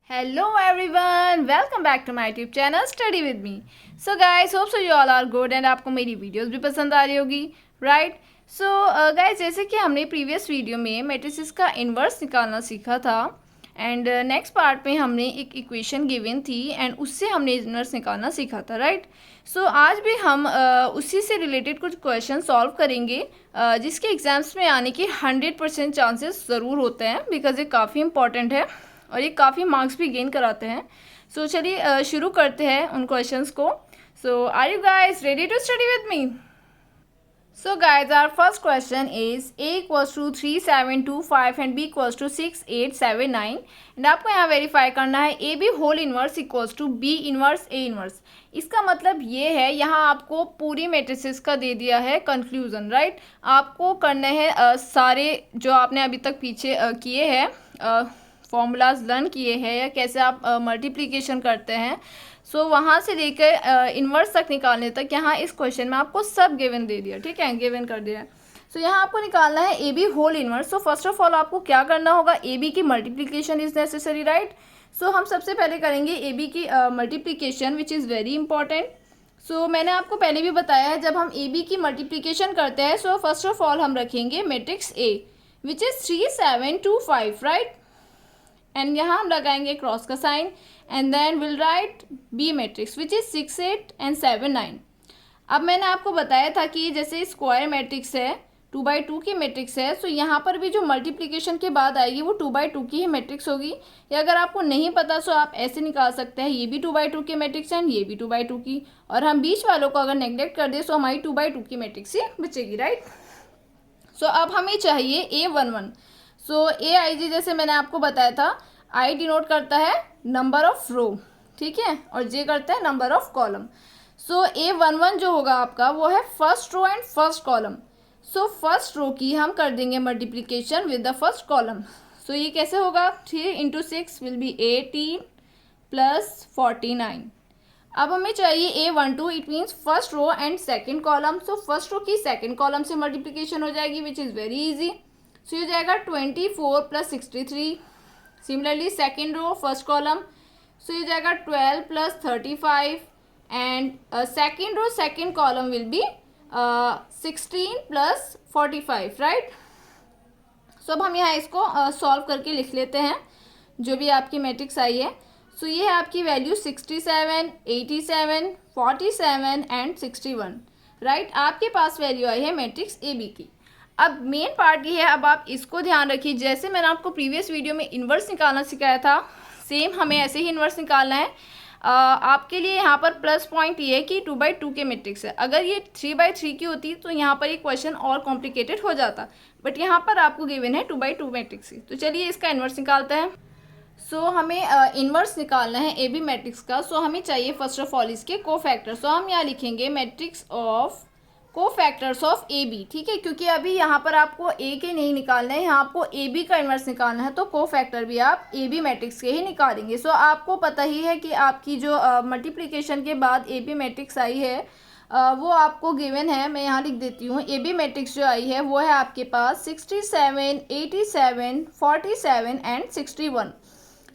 Hello everyone, welcome back to my YouTube channel Study with me. So guys, hope so you all are good and आपको मेरी videos भी पसंद आ रही होगी, right? So guys, जैसे कि हमने प्रीवियस वीडियो में मैट्रिसेस का इन्वर्स निकालना सीखा था एंड नेक्स्ट पार्ट में हमने एक इक्वेशन गिवन थी एंड उससे हमने इन्वर्स निकालना सीखा था, राइट? सो आज भी हम उसी से रिलेटेड कुछ क्वेश्चन सॉल्व करेंगे जिसके एग्जाम्स में आने के 100% चांसेस ज़रूर होते हैं बिकॉज ये काफ़ी इंपॉर्टेंट है और ये काफ़ी मार्क्स भी गेन कराते हैं. सो चलिए शुरू करते हैं उन क्वेश्चंस को. So are you guys ready to study with me? So guys, our first question is a equals to 3725 and b equals to 6879 and आपको यहाँ वेरीफाई करना है A B whole inverse equals to B inverse A inverse. इसका मतलब ये है, यहाँ आपको पूरी मैट्रिसेस का दे दिया है कंक्लूजन, राइट? आपको करना है सारे जो आपने अभी तक पीछे किए हैं फॉर्मूलाज लर्न किए हैं या कैसे आप मल्टीप्लिकेशन करते हैं. सो वहाँ से लेकर इन्वर्स तक निकालने तक यहाँ इस क्वेश्चन में आपको सब गिवन दे दिया, ठीक है, गिवन कर दिया है. सो यहाँ आपको निकालना है A B whole inverse. So first of all आपको क्या करना होगा, ए बी की multiplication is necessary, right? So हम सबसे पहले करेंगे ए बी की multiplication which is very important. So मैंने आपको पहले भी बताया है, जब हम ए बी की मल्टीप्लिकेशन करते हैं सो फर्स्ट ऑफ ऑल हम रखेंगे matrix A which is 3725, right? And यहाँ हम लगाएंगे क्रॉस का sign and then will write B matrix which is 68 and 79. अब मैंने आपको बताया था कि जैसे स्क्वायर मैट्रिक्स है 2x2 की मैट्रिक्स है, सो यहाँ पर भी जो मल्टीप्लिकेशन के बाद आएगी वो 2x2 की ही मैट्रिक्स होगी. या अगर आपको नहीं पता सो आप ऐसे निकाल सकते हैं, ये भी 2x2 की मैट्रिक्स है एंड ये भी 2x2 की, और हम बीच वालों को अगर नेग्लेक्ट कर दें सो हमारी 2x2 की मैट्रिक्स ही बचेगी, राइट? सो अब हमें चाहिए A11. सो ए आई जी जैसे मैंने आपको बताया था, आई डिनोट करता है नंबर ऑफ रो, ठीक है, और जे करता है number of column. So A11 जो होगा आपका वो है first row and first column. So first row की हम कर देंगे multiplication with the first column. So ये कैसे होगा, 3 इंटू 6 विल बी 18 प्लस 49. अब हमें चाहिए A12, it means first row and second column. So first row की सेकेंड कॉलम से मल्टीप्लिकेशन हो जाएगी which is very easy. So ये हो जाएगा 24 plus 63. Similarly second row first column, so ये हो जाएगा 12 plus 35 and second row second column will be 16 plus 45, right? So अब हम यहाँ इसको सॉल्व करके लिख लेते हैं जो भी आपकी मैट्रिक्स आई है. सो ये है आपकी वैल्यू 67, 87, 47 एंड 61, राइट? आपके पास वैल्यू आई है मैट्रिक्स ए बी की. अब मेन पार्ट ये है, अब आप इसको ध्यान रखिए, जैसे मैंने आपको प्रीवियस वीडियो में इन्वर्स निकालना सिखाया था सेम हमें ऐसे ही इन्वर्स निकालना है. आपके लिए यहाँ पर प्लस पॉइंट ये है कि 2x2 के मैट्रिक्स है. अगर ये 3x3 की होती तो यहाँ पर ये क्वेश्चन और कॉम्प्लिकेटेड हो जाता, बट यहाँ पर आपको गिवन है 2x2 मैट्रिक्स ही. तो चलिए इसका इन्वर्स निकालते हैं. सो हमें इन्वर्स निकालना है ए बी मैट्रिक्स का. सो हमें चाहिए फर्स्ट ऑफ ऑल इसके कोफैक्टर. सो हम यहाँ लिखेंगे matrix of cofactors of A B, ठीक है, क्योंकि अभी यहाँ पर आपको ए के नहीं निकालना है, यहाँ आपको ए बी का इन्वर्स निकालना है, तो कोफैक्टर भी आप ए बी मैट्रिक्स के ही निकालेंगे. सो आपको पता ही है कि आपकी जो मल्टीप्लिकेशन के बाद ए बी मैट्रिक्स आई है वो आपको गिवन है. मैं यहाँ लिख देती हूँ. ए बी मैट्रिक्स जो आई है वो है आपके पास 67, 87, 47 एंड 61.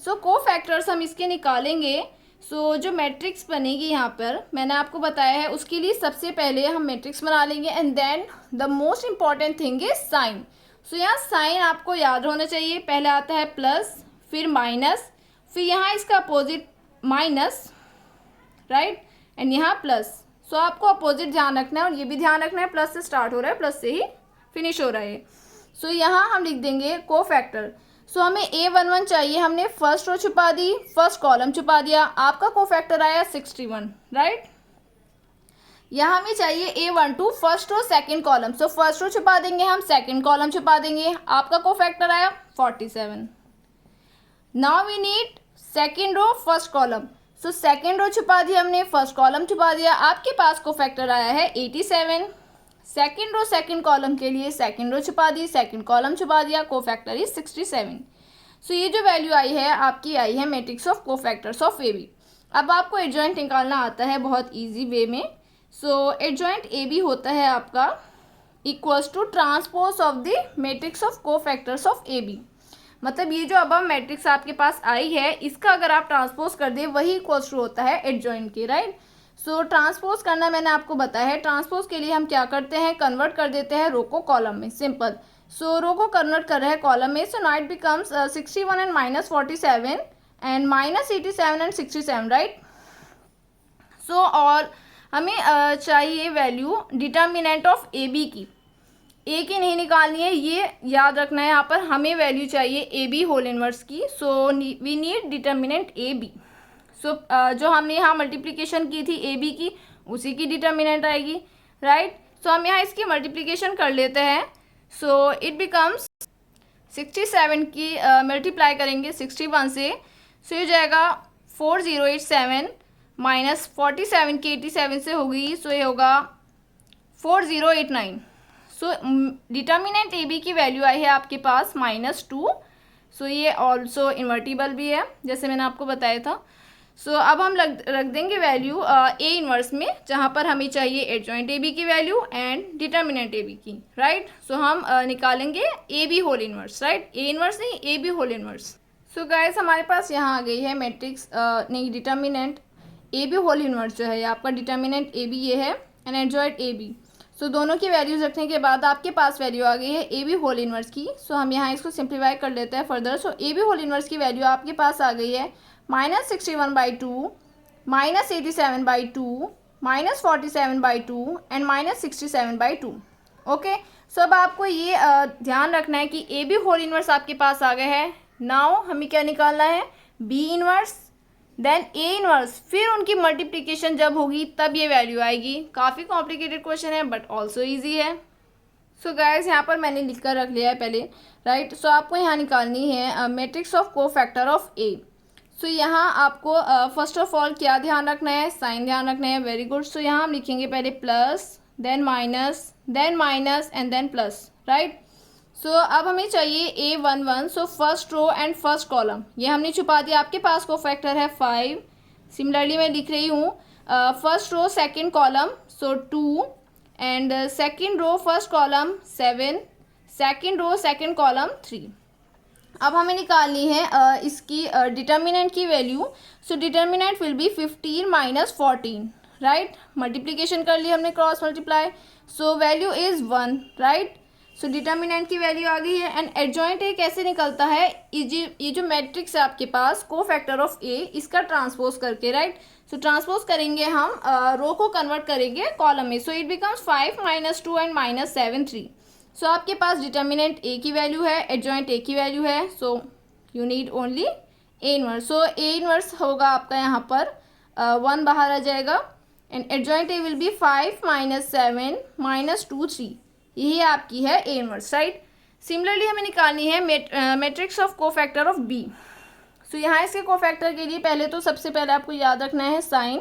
सो कोफैक्टर्स हम इसके निकालेंगे. सो जो मैट्रिक्स बनेगी यहाँ पर मैंने आपको बताया है, उसके लिए सबसे पहले हम मैट्रिक्स बना लेंगे and then the most important thing is sign. So यहाँ साइन आपको याद होना चाहिए. पहले आता है प्लस, फिर माइनस, फिर यहाँ इसका अपोजिट माइनस, राइट, एंड यहाँ प्लस. सो आपको अपोजिट ध्यान रखना है और ये भी ध्यान रखना है प्लस से स्टार्ट हो रहा है, प्लस से ही फिनिश हो रहा है. सो यहाँ हम लिख देंगे कोफैक्टर. सो हमें A11 चाहिए, हमने फर्स्ट रो छुपा दी, फर्स्ट कॉलम छुपा दिया, आपका कोफैक्टर आया 61, राइट? यहाँ हमें चाहिए A12 first row second column. So first row छुपा देंगे हम, सेकंड कॉलम छुपा देंगे, आपका कोफैक्टर आया 47. Now we need second row first column. So second row छुपा दिया हमने, फर्स्ट कॉलम छुपा दिया, आपके पास कोफैक्टर आया है 87. सेकेंड रो सेकेंड कॉलम के लिए सेकेंड रो छुपा दी, सेकेंड कॉलम छुपा दिया, कोफैक्टर इज 67. सो ये जो वैल्यू आई है आपकी आई है matrix of cofactors of A B. अब आपको एडजॉइंट निकालना आता है बहुत इजी वे में. सो एडजॉइंट ए बी होता है आपका equals to transpose of the matrix of cofactors of A B. मतलब ये जो अब मैट्रिक्स आपके पास आई है इसका अगर आप ट्रांसपोज कर दे वही इक्वल्स टू होता है एडजॉइंट के, राइट। सो ट्रांसपोज करना मैंने आपको बताया है। ट्रांसपोज के लिए हम क्या करते हैं, कन्वर्ट कर देते हैं रो को कॉलम में, सिंपल। सो रो को कन्वर्ट कर रहे हैं कॉलम में, so now it becomes 61 and -47 and -87 and 67, right. So और हमें चाहिए value determinant of A B की। ए की नहीं निकालनी है, ये याद रखना है, यहाँ पर हमें वैल्यू चाहिए ए बी होल इनवर्स की। So we need determinant A B. So जो हमने यहाँ मल्टीप्लिकेशन की थी ए बी की, उसी की डिटर्मिनेंट आएगी, राइट। सो हम यहाँ इसकी मल्टीप्लिकेशन कर लेते हैं। सो इट बिकम्स 67 की मल्टीप्लाई करेंगे 61 से, सो ये जाएगा 4087 -47 की 87 से होगी, सो ये होगा 4089। सो डिटर्मिनेंट ए बी की वैल्यू आई है आपके पास -2। सो ये ऑल्सो इन्वर्टिबल भी है जैसे मैंने आपको बताया था। सो अब हम रख देंगे वैल्यू ए इन्वर्स में, जहाँ पर हमें चाहिए एडजॉइंट ए बी की value and determinant A B की, राइट। सो हम निकालेंगे A B whole inverse, right, A inverse नहीं A B whole inverse. So guys हमारे पास यहाँ आ गई है मैट्रिक्स नहीं determinant A B whole inverse जो है आपका डिटर्मिनेंट ए बी ये है and adjoint A B. So दोनों की वैल्यूज रखने के बाद आपके पास वैल्यू आ गई है ए बी होल इन्वर्स की। सो हम यहाँ इसको सिंप्लीफाई कर लेते हैं further. So A B whole inverse की वैल्यू आपके पास आ गई है -61/2 -87/2 -47/2 एंड -67/2। ओके, सो अब आपको ये ध्यान रखना है कि ए बी होल इन्वर्स आपके पास आ गया है। नाउ हमें क्या निकालना है, B inverse then A inverse, फिर उनकी मल्टीप्लिकेशन जब होगी तब ये वैल्यू आएगी। काफ़ी कॉम्प्लिकेटेड क्वेश्चन है बट ऑल्सो ईजी है। सो गाइस यहाँ पर मैंने लिख कर रख लिया है पहले, राइट। सो आपको यहाँ निकालनी है मैट्रिक्स ऑफ कोफैक्टर ऑफ ए। सो यहाँ आपको फर्स्ट ऑफ ऑल क्या ध्यान रखना है, साइन ध्यान रखना है, वेरी गुड। सो यहाँ हम लिखेंगे पहले plus then minus and then plus, right. So अब हमें चाहिए A11। So first row and first column ये हमने छुपा दिया, आपके पास कोफैक्टर है 5। सिमिलरली मैं लिख रही हूँ first row second column so 2 and second row first column 7, second row second column 3। अब हमें निकालनी है इसकी डिटर्मिनेंट की value. So determinant will be 15 - 14, right. Multiplication कर ली हमने cross multiply, so value is 1, right. So determinant की वैल्यू आ गई है एंड एडजॉइंट ए कैसे निकलता है, ये जो मैट्रिक्स है आपके पास कोफैक्टर ऑफ ए, इसका ट्रांसपोज करके, राइट। सो ट्रांसपोज करेंगे हम रो को कन्वर्ट करेंगे कॉलम में। So it becomes 5 - 2 and -7 3। सो आपके पास डिटर्मिनेंट ए की वैल्यू है, एडजॉइंट ए की वैल्यू है, so you need only A inverse. So A inverse होगा आपका यहाँ पर 1 बाहर आ जाएगा and adjoint A will be 5 - 7 -2 3। यही आपकी है ए इनवर्स, राइट। सिमिलरली हमें निकालनी है matrix of cofactor of B. So यहाँ इसके कोफैक्टर के लिए पहले तो सबसे पहले आपको याद रखना है sign,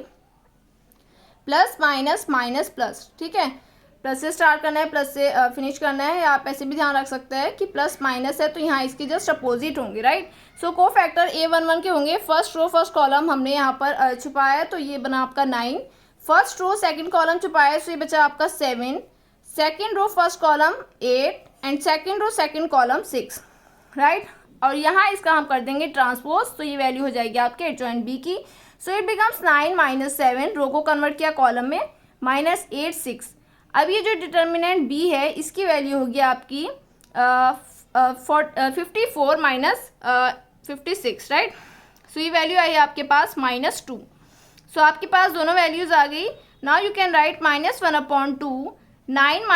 plus minus minus plus, ठीक है। प्लस से स्टार्ट करना है, प्लस से फिनिश करना है। आप ऐसे भी ध्यान रख सकते हैं कि प्लस माइनस है तो यहाँ इसके जस्ट अपोजिट होंगे, राइट। सो कोफैक्टर A11 के होंगे फर्स्ट रो फर्स्ट कॉलम हमने यहाँ पर छुपाया तो ये बना आपका 9, फर्स्ट रो सेकंड कॉलम छुपाया तो ये बचा आपका 7, second row first column 8 and second row second column 6, right. और यहाँ इसका हम कर देंगे ट्रांसपोज तो ये वैल्यू हो जाएगी आपके एडजॉइंट बी की। सो इट बिकम्स 9 - 7, रो को कन्वर्ट किया कॉलम में, -8 6। अब ये जो डिटर्मिनेंट बी है इसकी वैल्यू होगी आपकी 54 - 56, राइट। सो ये वैल्यू आई है आपके पास -2। सो आपके पास दोनों वैल्यूज़ आ गई। Now you can right -1/2 9 -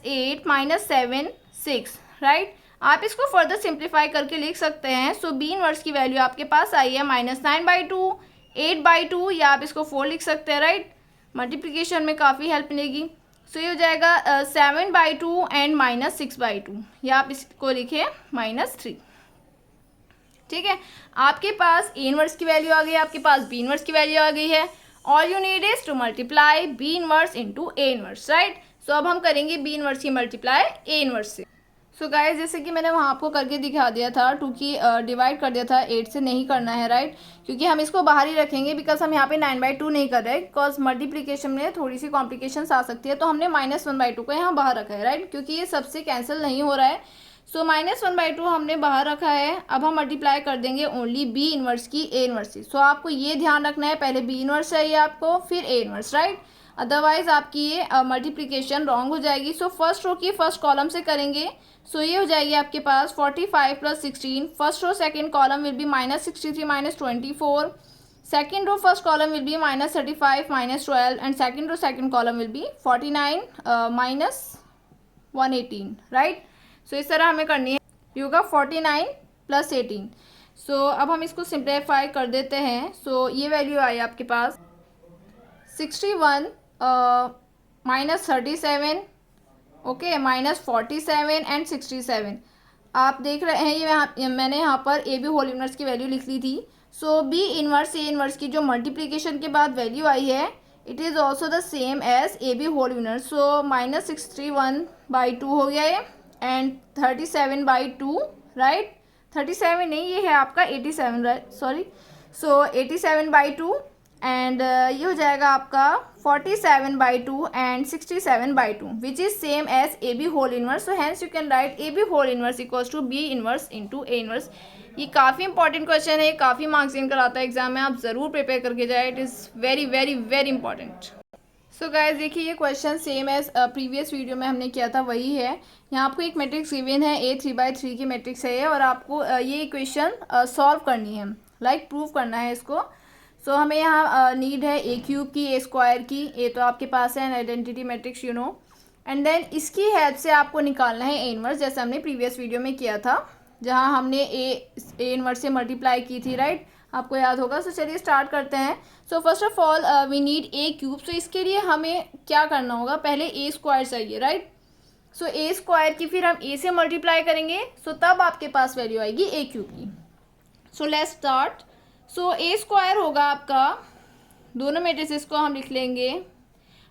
8 - 7 6, right. आप इसको फर्दर सिंप्लीफाई करके लिख सकते हैं। सो बी इनवर्स की वैल्यू आपके पास आई है -9/2 8/2 या आप इसको 4 लिख सकते हैं, राइट। मल्टीप्लिकेशन में काफ़ी हेल्प मिलेगी। सो ये हो जाएगा 7/2 एंड -6/2 या आप इसको लिखें -3, ठीक है। आपके पास ए इनवर्स की वैल्यू आ गई है, आपके पास बी इनवर्स की वैल्यू आ गई है। All you need is to multiply B inverse into A inverse, right. So अब हम करेंगे बी इनवर्स की मल्टीप्लाई ए इनवर्स से। सो गाइस जैसे कि मैंने वहाँ आपको करके दिखा दिया था, 2 की डिवाइड कर दिया था, 8 से नहीं करना है, राइट। क्योंकि हम इसको बाहर ही रखेंगे बिकॉज हम यहाँ पे 9/2 नहीं कर रहे बिकॉज मल्टीप्लिकेशन में थोड़ी सी कॉम्प्लिकेशंस आ सकती है, तो हमने -1/2 को यहाँ बाहर रखा है, राइट। क्योंकि ये सबसे कैंसिल नहीं हो रहा है। सो -1/2 हमने बाहर रखा है। अब हम मल्टीप्लाई कर देंगे ओनली बी इनवर्स की ए इनवर्स से। सो आपको ये ध्यान रखना है, पहले बी इनवर्स चाहिए आपको, फिर ए इनवर्स, राइट। अदरवाइज आपकी ये मल्टीप्लिकेशन रॉन्ग हो जाएगी। सो फर्स्ट रो की फर्स्ट कॉलम से करेंगे। सो ये हो जाएगी आपके पास 45 + 16। First row second column will be -63 - 24। second row first column will be -35 -12 and second row second column will be 49 -118, right. So इस तरह हमें करनी है। ये होगा 49 + 18। सो अब हम इसको सिंप्लीफाई कर देते हैं। सो ये वैल्यू आई आपके पास 61 -37, ओके, -47 एंड 67। आप देख रहे हैं ये मैंने यहाँ पर ए बी होल इनवर्स की वैल्यू लिख ली थी। So B inverse A inverse की जो मल्टीप्लिकेशन के बाद वैल्यू आई है, it is also the same as A B whole inverse. So -61/2 हो गया ये एंड 37/2, राइट। 37 नहीं, ये है आपका 87, राइट, सॉरी। सो 87/2 एंड ये हो जाएगा आपका 47/2 and 67/2 which is same as A B whole inverse. So hence you can write A B whole inverse equals to B inverse into A inverse. ये काफ़ी इंपॉर्टेंट क्वेश्चन है, काफ़ी marks in कराता है एग्जाम में, आप ज़रूर प्रिपेयर करके जाए। It is very very very important. So guys देखिए, ये question same as previous video में हमने किया था वही है। यहाँ आपको एक मैट्रिक्स गिवन है, A 3/3 की मैट्रिक्स है ये, और आपको ये इक्वेशन सॉल्व करनी है, लाइक प्रूव करना है इसको। सो हमें यहाँ नीड है A³ की, A² की। ए तो आपके पास है, an identity matrix you know, and then इसकी हेल्प से आपको निकालना है ए इनवर्स, जैसे हमने प्रीवियस वीडियो में किया था, जहाँ हमने ए इनवर्स से मल्टीप्लाई की थी, राइट, आपको याद होगा। सो चलिए स्टार्ट करते हैं। So first of all we need A³। So इसके लिए हमें क्या करना होगा, पहले A² चाहिए, राइट। सो A² की फिर हम A से मल्टीप्लाई करेंगे, सो तब आपके पास वैल्यू आएगी A³ की। सो लेट्स स्टार्ट। सो A² होगा आपका, दोनों मैट्रिसेस को हम लिख लेंगे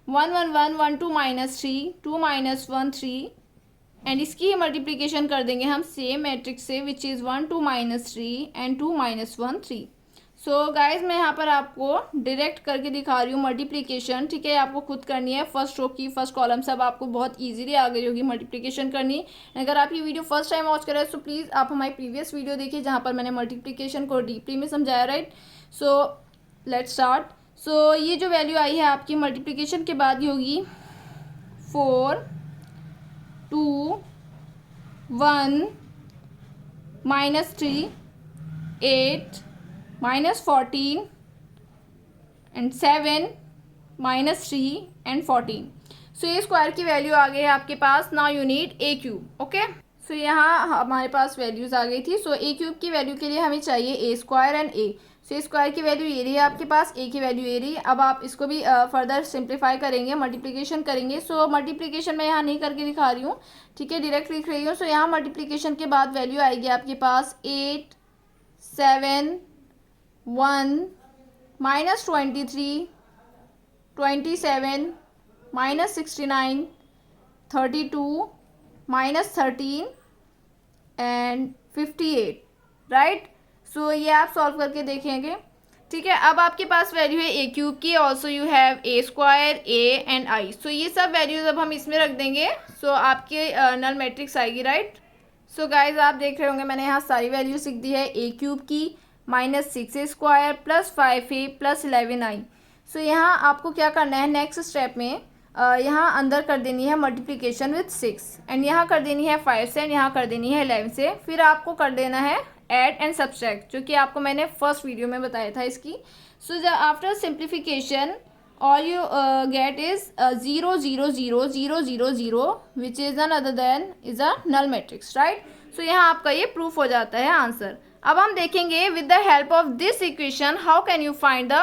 1 1 1 1 2 -3 2 -1 3, एंड इसकी मल्टीप्लिकेशन कर देंगे हम सेम मैट्रिक्स से which is 1 2 -3 and 2 -1 3। So guys मैं यहाँ पर आपको डायरेक्ट करके दिखा रही हूँ मल्टीप्लिकेशन, ठीक है। आपको खुद करनी है, फर्स्ट रो की फर्स्ट कॉलम सब आपको बहुत इजीली आ गई होगी मल्टीप्लिकेशन करनी। अगर आप ये वीडियो फर्स्ट टाइम वॉच कर रहे हैं तो प्लीज़ आप हमारी प्रीवियस वीडियो देखिए जहाँ पर मैंने मल्टीप्लिकेशन को डीपली में समझाया, right. So let's start. So ये जो वैल्यू आई है आपकी मल्टीप्लिकेशन के बाद ये होगी 4 2 1 -3 8 -14 एंड 7 -3 एंड 14। सो A² की वैल्यू आ गई है आपके पास। Now you need A³, okay. So यहाँ हमारे पास वैल्यूज़ आ गई थी। सो A³ की वैल्यू के लिए हमें चाहिए A² and A। So A² की वैल्यू ये रही है आपके पास, A की वैल्यू ये रही। अब आप इसको भी फर्दर सिंप्लीफाई करेंगे, मल्टीप्लिकेशन करेंगे। सो मल्टीप्लिकेशन मैं यहाँ नहीं करके दिखा रही हूँ, ठीक है, डायरेक्ट लिख रही हूँ। सो यहाँ मल्टीप्लिकेशन के बाद वैल्यू आएगी आपके पास 8 7 1 -23 27 -69 32 -13 एंड 58, राइट। सो ये आप सॉल्व करके देखेंगे, ठीक है। अब आपके पास वैल्यू है A³ की, also you have A² A and I। सो ये सब वैल्यूज अब हम इसमें रख देंगे। सो आपके नल मैट्रिक्स आएगी, राइट। सो गाइज आप देख रहे होंगे मैंने यहाँ सारी वैल्यूज लिख दी है। A³ की -6A² + 5A + 11I। सो यहाँ आपको क्या करना है, नेक्स्ट स्टेप में यहाँ अंदर कर देनी है मल्टीप्लिकेशन विथ 6, एंड यहाँ कर देनी है 5 से, एंड यहाँ कर देनी है 11 से। फिर आपको कर देना है ऐड एंड सब्सट्रैक्ट, जो कि आपको मैंने फर्स्ट वीडियो में बताया था इसकी। So after simplification all you get is 0 0 0 0 0 0 which is none other than is a null matrix, right। so यहाँ आपका ये प्रूफ हो जाता है आंसर। अब हम देखेंगे with the help of this equation how can you find the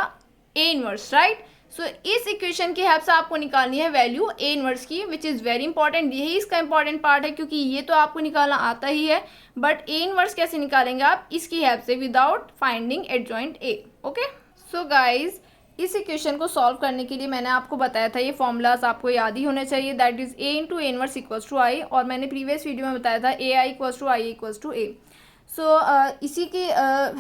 A inverse, right। सो इस इक्वेशन की हेल्प से आपको निकालनी है वैल्यू A इनवर्स की, विच इज़ वेरी इंपॉर्टेंट। यही इसका इंपॉर्टेंट पार्ट है, क्योंकि ये तो आपको निकालना आता ही है, बट A इनवर्स कैसे निकालेंगे आप इसकी हेल्प से, without finding adjoint A, okay. So guys इस इक्वेशन को सॉल्व करने के लिए मैंने आपको बताया था, ये फॉर्मूलाज आपको याद ही होने चाहिए, that is A into A inverse equals to I, और मैंने प्रीवियस वीडियो में बताया था AI equals to I equals to A। So इसी की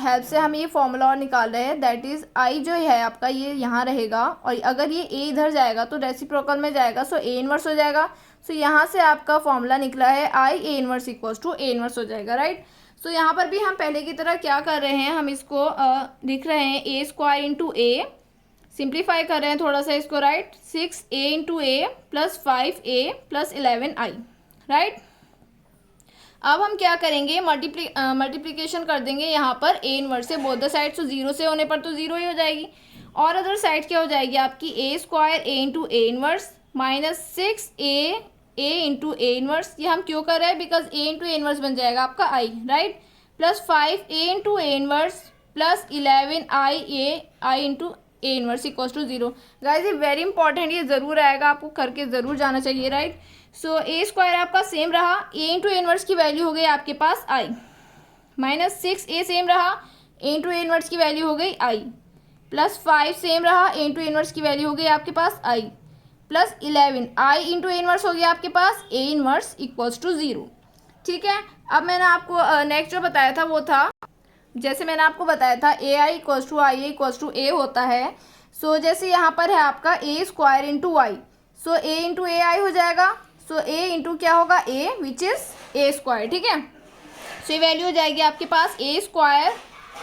हेल्प से हम ये फॉर्मूला और निकाल रहे हैं, दैट इज़ I जो है आपका ये यहाँ रहेगा, और अगर ये A इधर जाएगा तो रेसिप्रोकल में जाएगा, सो A इनवर्स हो जाएगा। सो यहाँ से आपका फॉर्मूला निकला है I A inverse equals to A inverse हो जाएगा, राइट। सो यहाँ पर भी हम पहले की तरह क्या कर रहे हैं, हम इसको लिख रहे हैं A square into A, simplify कर रहे हैं थोड़ा सा इसको, right. 6a into A plus 5a plus 11i, right. अब हम क्या करेंगे, मल्टीप्लिकेशन कर देंगे यहाँ पर ए इनवर्स से, बोथ द साइड। तो 0 से होने पर तो 0 ही हो जाएगी, और अदर साइड क्या हो जाएगी आपकी, A square A into A inverse minus 6a A into A inverse. ये हम क्यों कर रहे हैं, because A into A inverse बन जाएगा आपका I, right. Plus 5a into A inverse plus 11i I into A inverse equals to 0। Guys ये वेरी इंपॉर्टेंट, ये ज़रूर आएगा, आपको करके ज़रूर जाना चाहिए, राइट। सो ए स्क्वायर आपका सेम रहा, ए इंटू ए इनवर्स की वैल्यू हो गई आपके पास आई, माइनस 6a सेम रहा, ए इंटू ए इनवर्स की वैल्यू हो गई आई, प्लस 5 सेम रहा, ए इंटू ए इनवर्स की वैल्यू हो गई आपके पास I, plus 11 I into A inverse हो गया आपके पास ए इनवर्स इक्वल्स टू 0, ठीक है। अब मैंने आपको नेक्स्ट जो बताया था वो था, जैसे मैंने आपको बताया था A I equals to I equals to A होता है। सो जैसे यहाँ पर है आपका A square into I, so A into A I हो जाएगा। सो ए इंटू क्या होगा, ए विच इज़ ए स्क्वायर, ठीक है। सो ये वैल्यू हो जाएगी आपके पास ए स्क्वायर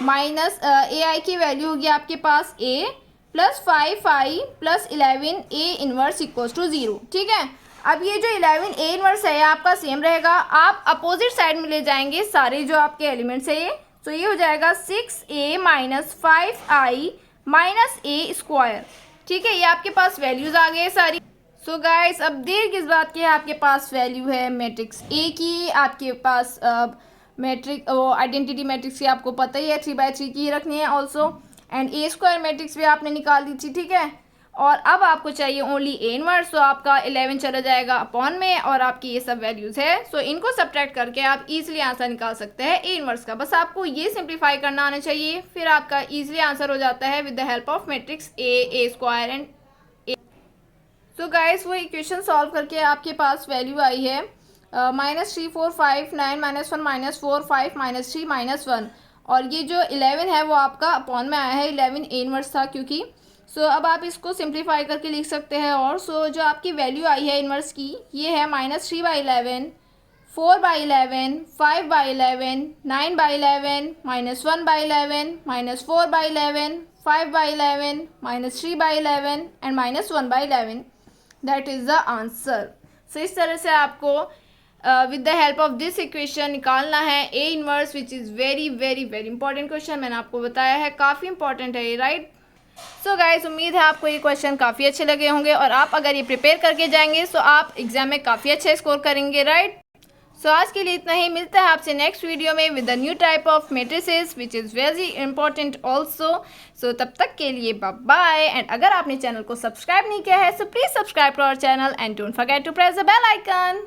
माइनस ए आई की वैल्यू होगी आपके पास A plus 5i plus 11 A inverse equals to 0, ठीक है। अब ये जो 11 ए इनवर्स है आपका सेम रहेगा, आप अपोजिट साइड में ले जाएंगे सारे जो आपके एलिमेंट्स है ये। तो ये हो जाएगा 6a माइनस 5i माइनस ए स्क्वायर, ठीक है। ये आपके पास वैल्यूज़ आ गए सारी। सो गाइस अब देर किस बात की है, आपके पास वैल्यू है मैट्रिक्स ए की, आपके पास मैट्रिक वो आइडेंटिटी मैट्रिक्स की आपको पता ही है, 3/3 की ही रखनी है also, and A square matrix भी आपने निकाल दी थी, ठीक है। और अब आपको चाहिए ओनली ए इनवर्स, तो आपका 11 चला जाएगा अपॉन में, और आपकी ये सब वैल्यूज़ है। सो इनको सब्ट्रैक्ट करके आप इजीली आंसर निकाल सकते हैं ए इनवर्स का, बस आपको ये सिंप्लीफाई करना आना चाहिए, फिर आपका इजीली आंसर हो जाता है with the help of matrix A square and A. So guys वो इक्वेशन सॉल्व करके आपके पास वैल्यू आई है -3 4 5 9 -1 -4 5 -3 -1, और ये जो 11 है वो आपका अपॉन में आया है, 11 ए इनवर्स था क्योंकि। सो अब आप इसको सिंप्लीफाई करके लिख सकते हैं, और सो जो आपकी वैल्यू आई है इनवर्स की ये है -3/11 4/11 5/11 9/11 -1/11 -4/11 5/11 -3/11 and -1/11, that is the answer. सो इस तरह से आपको with the help of this equation निकालना है A inverse, which is very very very important question, मैंने आपको बताया है काफ़ी इंपॉर्टेंट है ये, राइट। सो गाइस उम्मीद है आपको ये क्वेश्चन काफ़ी अच्छे लगे होंगे, और आप अगर ये प्रिपेयर करके जाएंगे तो आप एग्जाम में काफ़ी अच्छा स्कोर करेंगे, राइट। सो आज के लिए इतना ही, मिलता है आपसे नेक्स्ट वीडियो में with a new type of matrices which is very important also. So तब तक के लिए बाय बाय, एंड अगर आपने चैनल को सब्सक्राइब नहीं किया है so please subscribe to our channel and don't forget to press the bell icon.